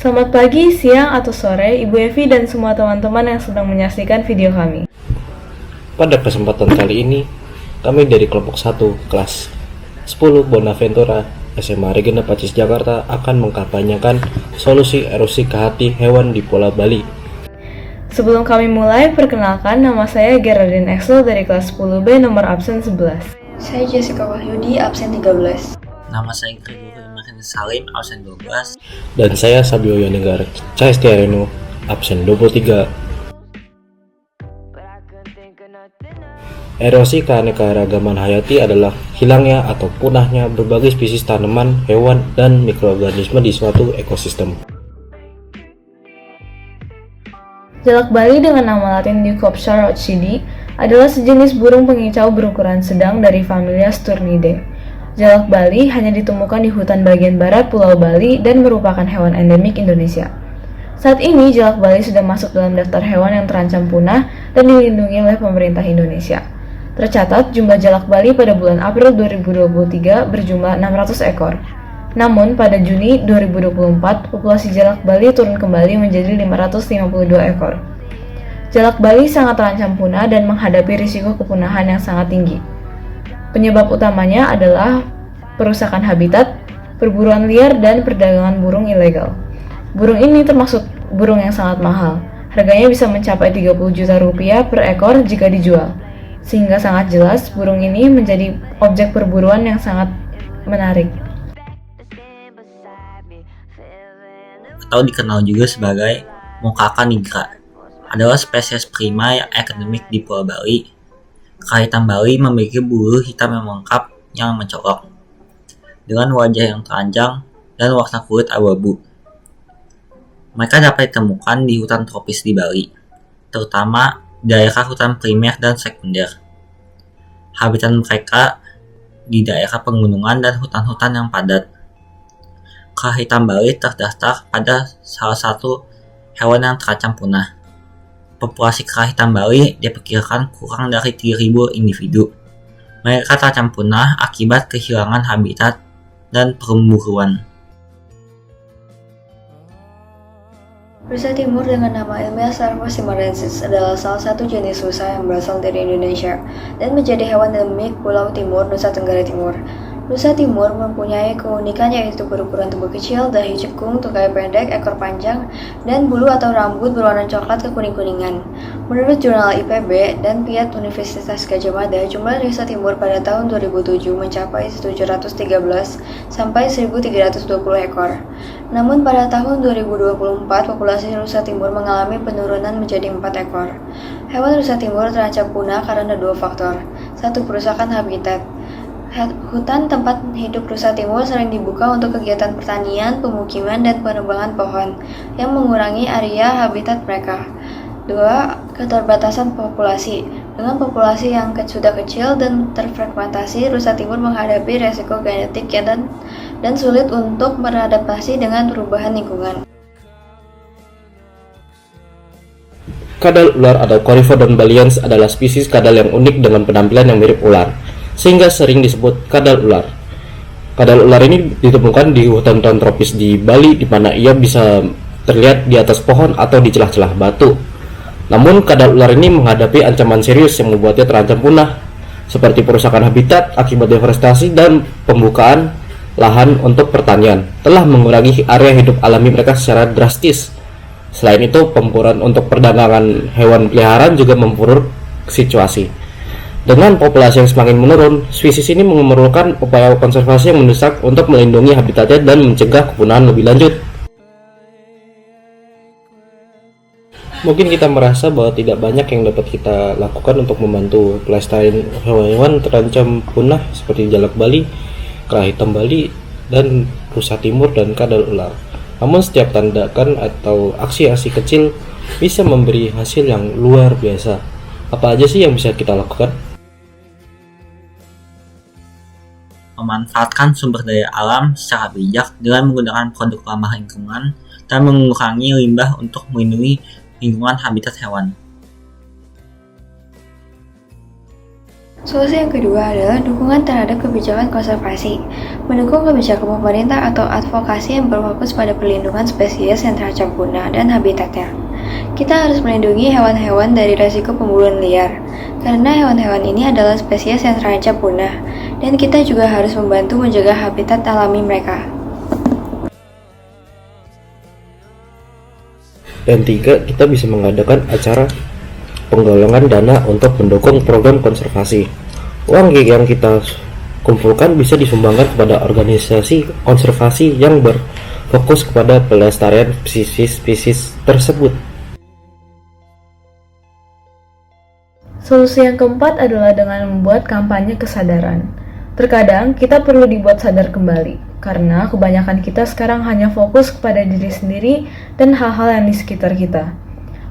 Selamat pagi, siang, atau sore, Ibu Evi dan semua teman-teman yang sedang menyaksikan video kami. Pada kesempatan kali ini, kami dari kelompok 1 kelas 10 Bonaventura SMA Regina Pacis Jakarta akan mengkampanyekan solusi erosi kehati hewan di Pulau Bali. Sebelum kami mulai, perkenalkan nama saya Geraldine Exel dari kelas 10B nomor absen 11. Saya Jessica Wahyudi, absen 13. Nama saya Gregory Martin Salim, absen 12. Dan saya Sabio Yaninggar Caestiareno, absen 23. Erosi keanekaragaman hayati adalah hilangnya atau punahnya berbagai spesies tanaman, hewan, dan mikroorganisme di suatu ekosistem. Jalak Bali dengan nama latin Leucopter rothschildi adalah sejenis burung pengicau berukuran sedang dari familia Sturnidae. Jalak Bali hanya ditemukan di hutan bagian barat Pulau Bali dan merupakan hewan endemik Indonesia. Saat ini, jalak Bali sudah masuk dalam daftar hewan yang terancam punah dan dilindungi oleh pemerintah Indonesia. Tercatat, jumlah jalak Bali pada bulan April 2023 berjumlah 600 ekor. Namun, pada Juni 2024, populasi jalak Bali turun kembali menjadi 552 ekor. Jalak Bali sangat terancam punah dan menghadapi risiko kepunahan yang sangat tinggi. Penyebab utamanya adalah perusakan habitat, perburuan liar, dan perdagangan burung ilegal. Burung ini termasuk burung yang sangat mahal. Harganya bisa mencapai 30 juta rupiah per ekor jika dijual. Sehingga sangat jelas burung ini menjadi objek perburuan yang sangat menarik. Atau dikenal juga sebagai Mokaka nigra, adalah spesies prima yang endemik di Pulau Bali. Kahitan Bali memiliki bulu hitam yang lengkap yang mencolok, dengan wajah yang telanjang dan warna kulit abu-abu. Mereka dapat ditemukan di hutan tropis di Bali, terutama di daerah hutan primer dan sekunder. Habitat mereka di daerah pegunungan dan hutan-hutan yang padat. Kahitan Bali terdaftar pada salah satu hewan yang terancam punah. Populasi kera hitam Bali diperkirakan kurang dari 3.000 individu. Mereka terancam punah akibat kehilangan habitat dan perburuan. Rusa timur dengan nama ilmiah Sarva cimarensis adalah salah satu jenis rusa yang berasal dari Indonesia dan menjadi hewan endemik Pulau Timur, Nusa Tenggara Timur. Rusa timur mempunyai keunikan yaitu berukuran tubuh kecil, dahi cekung, tungkai pendek, ekor panjang, dan bulu atau rambut berwarna coklat kekuning-kuningan. Menurut jurnal IPB dan PIAT Universitas Gadjah Mada, jumlah rusa timur pada tahun 2007 mencapai 713 sampai 1.320 ekor. Namun pada tahun 2024, populasi rusa timur mengalami penurunan menjadi 4 ekor. Hewan rusa timur terancam punah karena 2 faktor. 1. Perusakan habitat. Hutan tempat hidup rusa timur sering dibuka untuk kegiatan pertanian, pemukiman, dan penebangan pohon yang mengurangi area habitat mereka. 2. Keterbatasan populasi. Dengan populasi yang sudah kecil dan terfragmentasi, rusa timur menghadapi resiko genetik dan sulit untuk beradaptasi dengan perubahan lingkungan. Kadal ular atau Coryphodon balians adalah spesies kadal yang unik dengan penampilan yang mirip ular, sehingga sering disebut kadal ular. Kadal ular ini ditemukan di hutan-hutan tropis di Bali, di mana ia bisa terlihat di atas pohon atau di celah-celah batu. Namun, kadal ular ini menghadapi ancaman serius yang membuatnya terancam punah, seperti perusakan habitat akibat deforestasi dan pembukaan lahan untuk pertanian, telah mengurangi area hidup alami mereka secara drastis. Selain itu, pemburuan untuk perdagangan hewan peliharaan juga memperburuk situasi. Dengan populasi yang semakin menurun, spesies ini memerlukan upaya konservasi yang mendesak untuk melindungi habitatnya dan mencegah kepunahan lebih lanjut. Mungkin kita merasa bahwa tidak banyak yang dapat kita lakukan untuk membantu pelestarian hewan-hewan terancam punah seperti jalak Bali, kera hitam Bali, dan rusa timur dan kadal ular. Namun setiap tindakan atau aksi-aksi kecil bisa memberi hasil yang luar biasa. Apa aja sih yang bisa kita lakukan? Memanfaatkan sumber daya alam secara bijak dengan menggunakan produk ramah lingkungan dan mengurangi limbah untuk melindungi lingkungan habitat hewan. Solusi yang kedua adalah dukungan terhadap kebijakan konservasi. Mendukung kebijakan pemerintah atau advokasi yang berfokus pada perlindungan spesies yang terancam punah dan habitatnya. Kita harus melindungi hewan-hewan dari resiko pemburuan liar, karena hewan-hewan ini adalah spesies yang terancam punah, dan kita juga harus membantu menjaga habitat alami mereka. Dan tiga, kita bisa mengadakan acara penggalangan dana untuk mendukung program konservasi. Uang yang kita kumpulkan bisa disumbangkan kepada organisasi konservasi yang berfokus kepada pelestarian spesies tersebut. Solusi yang keempat adalah dengan membuat kampanye kesadaran. Terkadang kita perlu dibuat sadar kembali, karena kebanyakan kita sekarang hanya fokus kepada diri sendiri dan hal-hal yang di sekitar kita.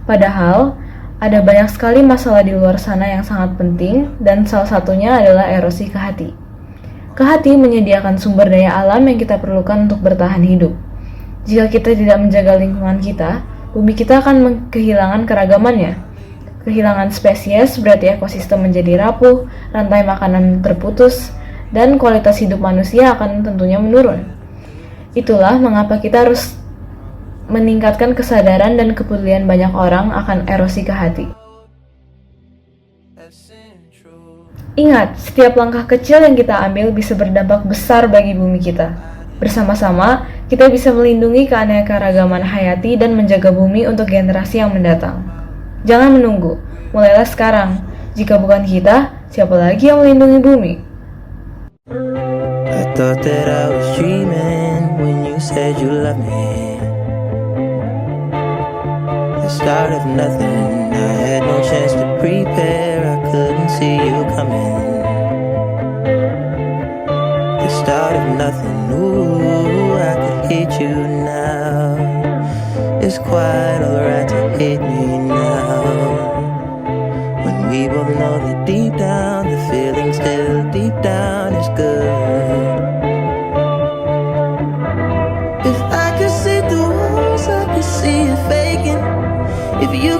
Padahal, ada banyak sekali masalah di luar sana yang sangat penting, dan salah satunya adalah erosi kehati. Kehati menyediakan sumber daya alam yang kita perlukan untuk bertahan hidup. Jika kita tidak menjaga lingkungan kita, bumi kita akan kehilangan keragamannya. Kehilangan spesies berarti ekosistem menjadi rapuh, rantai makanan terputus, dan kualitas hidup manusia akan tentunya menurun. Itulah mengapa kita harus meningkatkan kesadaran dan kepedulian banyak orang akan erosi kehati. Ingat, setiap langkah kecil yang kita ambil bisa berdampak besar bagi bumi kita. Bersama-sama, kita bisa melindungi keanekaragaman hayati dan menjaga bumi untuk generasi yang mendatang. Jangan menunggu, mulailah sekarang. Jika bukan kita, siapa lagi yang melindungi bumi? I thought that I was dreaming when you said you love me. The start of nothing, I had no chance to prepare, I couldn't see you coming. The start of nothing, ooh, I could hate you now. It's quite alright to hate me now, when we both know that deep down, the feeling still deep down is good. If I could see through walls, I could see you faking. If you